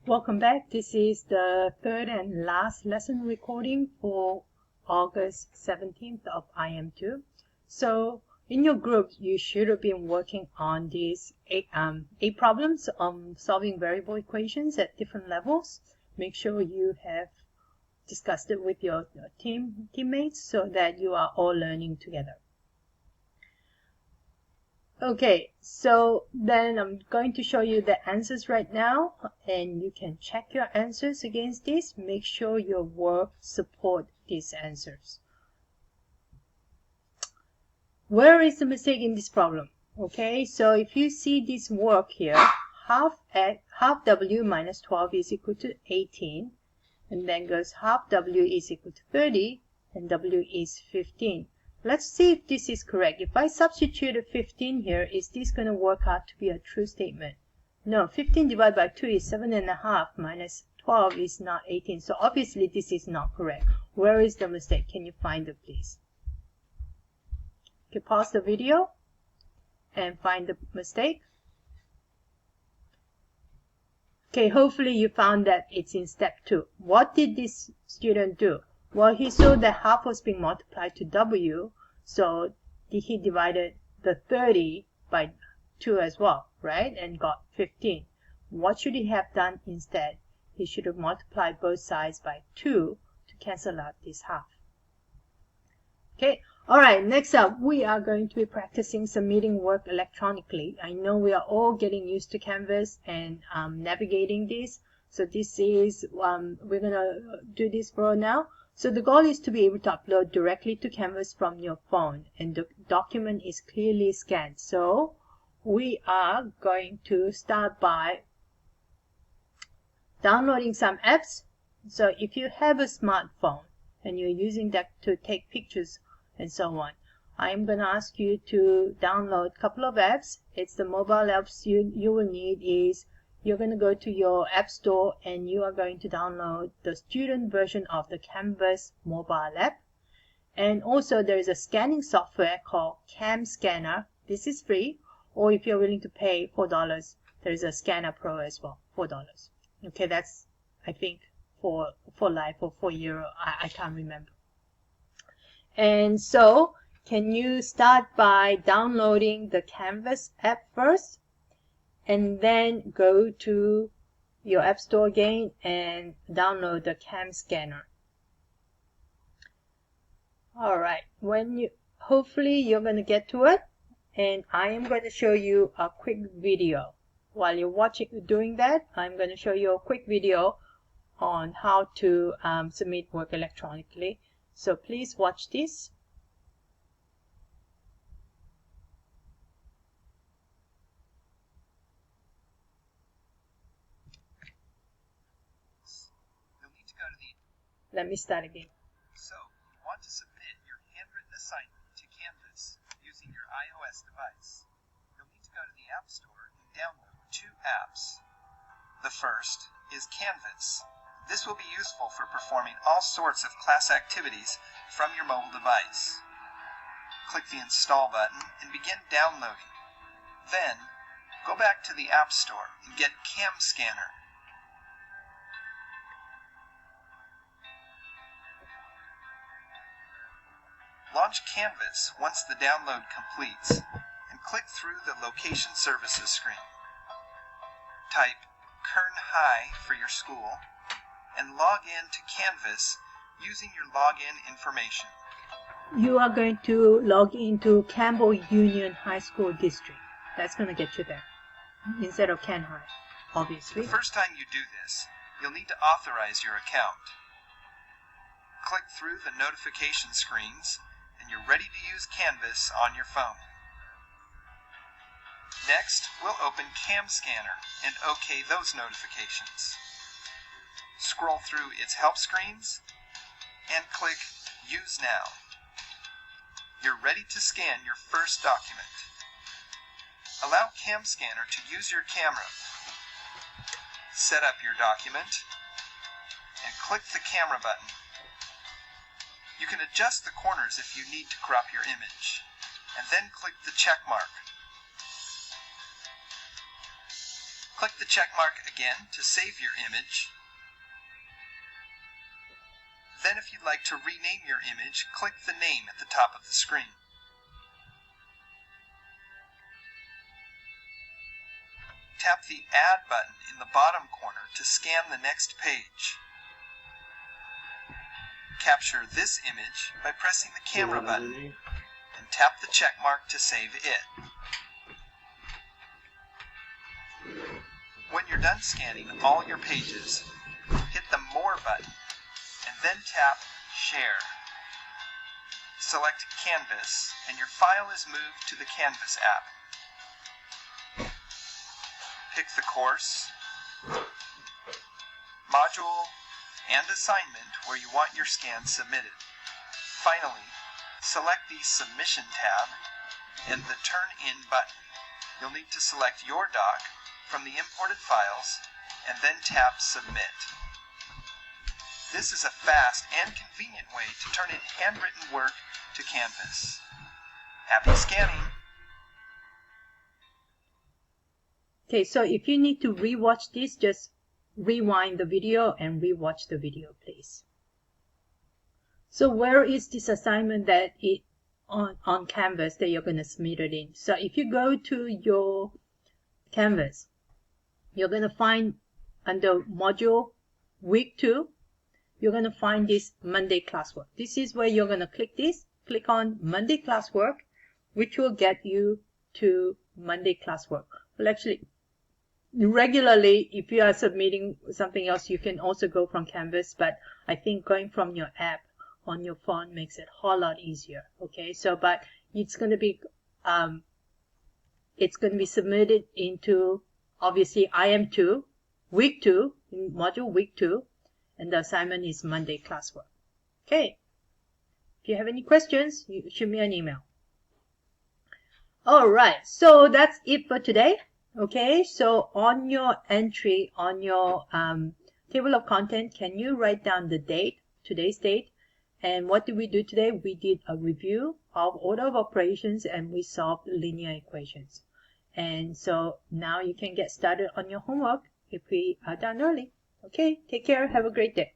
Welcome back. This is the third and last lesson recording for August 17th of IM2. So in your group, you should have been working on these eight problems on solving variable equations at different levels. Make sure you have discussed it with your teammates so that you are all learning together. Okay, so then I'm going to show you the answers right now, and you can check your answers against this. Make sure your work support these answers. Where is the mistake in this problem? Okay, so if you see this work here, half w minus 12 is equal to 18, and then goes half w is equal to 30, and w is 15. Let's see if this is correct. If I substitute a 15 here, is this going to work out to be a true statement? No, 15 divided by 2 is 7.5 minus 12 is not 18. So obviously this is not correct. Where is the mistake? Can you find it, please? Okay, pause the video and find the mistake. Okay, hopefully you found that it's in step 2. What did this student do? Well, he saw that half was being multiplied to w, so he divided the 30 by 2 as well, right? And got 15. What should he have done instead? He should have multiplied both sides by 2 to cancel out this half. Okay, alright, next up, we are going to be practicing submitting work electronically. I know we are all getting used to Canvas and navigating this. So this is, we're going to do this for now. So the goal is to be able to upload directly to Canvas from your phone, and the document is clearly scanned. So we are going to start by downloading some apps. So if you have a smartphone and you're using that to take pictures and so on, I'm going to ask you to download a couple of apps. It's the mobile apps you will need is you're going to go to your app store and you are going to download the student version of the Canvas mobile app. And also there is a scanning software called Cam Scanner. This is free, or if you're willing to pay $4, there is a Scanner Pro as well, $4. Okay, that's I think for life or for euro, I can't remember. And so can you start by downloading the Canvas app first, and then go to your app store again and download the Cam Scanner. Alright, hopefully you're going to get to it, and I am going to show you a quick video. While you're doing that, I'm going to show you a quick video on how to submit work electronically. So please watch this. Let me start again. So, you want to submit your handwritten assignment to Canvas using your iOS device. You'll need to go to the App Store and download 2 apps. The first is Canvas. This will be useful for performing all sorts of class activities from your mobile device. Click the Install button and begin downloading. Then, go back to the App Store and get Cam Scanner. Launch Canvas once the download completes, and click through the Location Services screen. Type Kern High for your school, and log in to Canvas using your login information. You are going to log into Campbell Union High School District. That's going to get you there, instead of Ken High, obviously. The first time you do this, you'll need to authorize your account. Click through the notification screens, and you're ready to use Canvas on your phone. Next, we'll open Cam Scanner and OK those notifications. Scroll through its help screens and click Use Now. You're ready to scan your first document. Allow Cam Scanner to use your camera. Set up your document and click the camera button. You can adjust the corners if you need to crop your image, and then click the check mark. Click the check mark again to save your image. Then if you'd like to rename your image, click the name at the top of the screen. Tap the Add button in the bottom corner to scan the next page. Capture this image by pressing the camera button and tap the check mark to save it. When you're done scanning all your pages, hit the More button and then tap Share. Select Canvas and your file is moved to the Canvas app. Pick the course, module, and assignment where you want your scan submitted. Finally, select the Submission tab and the Turn In button. You'll need to select your doc from the imported files and then tap Submit. This is a fast and convenient way to turn in handwritten work to Canvas. Happy scanning! Okay, so if you need to rewatch this, just rewind the video and rewatch the video, please. So where is this assignment that it on Canvas that you're going to submit it in? So if you go to your Canvas, you're going to find under module week 2, you're going to find this Monday classwork. This is where you're going to click on Monday classwork, which will get you to Monday classwork. Well, actually, regularly, if you are submitting something else, you can also go from Canvas, but I think going from your app on your phone makes it a whole lot easier. Okay, so but it's going to be submitted into obviously IM2 week 2 in module week 2, and the assignment is Monday classwork. Okay, if you have any questions, you shoot me an email. All right, so that's it for today. Okay, so on your entry on your table of content, can you write down the date, today's date? And what did we do today? We did a review of order of operations and we solved linear equations. And so now you can get started on your homework if we are done early. Okay, take care. Have a great day.